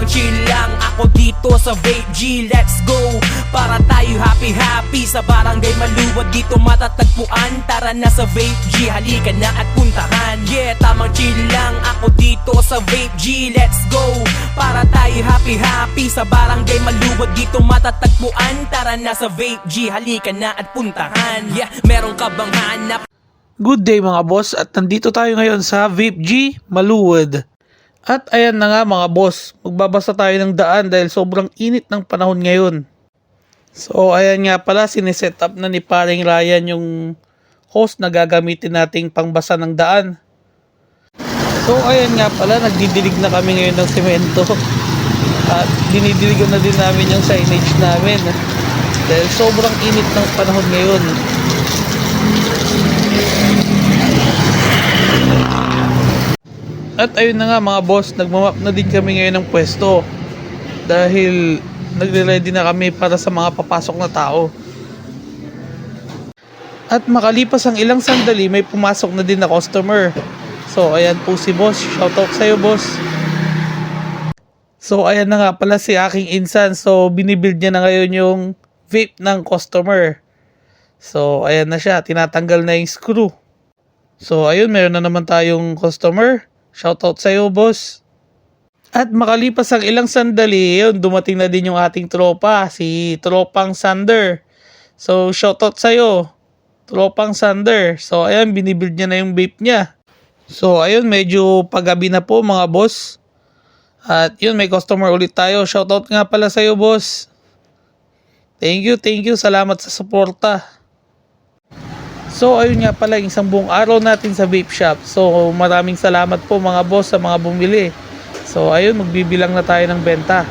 chill lang ako dito sa Vape G. Let's go, para tayo happy sa barangay Maluwag. Dito matatagpuan, tara na sa Vape G. Halika na at puntahan. Yeah, tamang chill lang ako dito sa Vape G. Let's go, para tayo happy sa barangay Maluwag. Dito matatagpuan, tara na sa Vape G. Halika na at puntahan. Yeah, meron ka bang hanap? Good day mga boss, at nandito tayo ngayon sa Vape G, Maluwag. At ayan na nga mga boss, magbabasa tayo ng daan dahil sobrang init ng panahon ngayon. So ayan nga pala, sineset up na ni paring Ryan yung hose na gagamitin nating pangbasa ng daan. So ayan nga pala, nagdidilig na kami ngayon ng semento. At dinidiligan na din namin yung signage namin dahil sobrang init ng panahon ngayon. At ayun na nga mga boss, nagmamap na din kami ngayon ng pwesto dahil nagre-ready na kami para sa mga papasok na tao. At makalipas ang ilang sandali, may pumasok na din na customer. So ayan po si boss, shoutout sa'yo boss. So ayan na nga pala si aking insan, so binibuild niya na ngayon yung vape ng customer. So ayan na siya, tinatanggal na yung screw. So ayun, meron na naman tayong customer. Shoutout sa'yo, boss. At makalipas ang ilang sandali, yun, dumating na din yung ating tropa, si Tropang Sander. So, shoutout sa'yo, Tropang Sander. So, ayan, binibuild niya na yung vape niya. So, ayun, medyo paggabi na po, mga boss. At yun, may customer ulit tayo. Shoutout nga pala sa'yo, boss. Thank you. Salamat sa suporta. So ayun nga pala, isang buong araw natin sa vape shop. So maraming salamat po mga boss sa mga bumili. So ayun, magbibilang na tayo ng benta.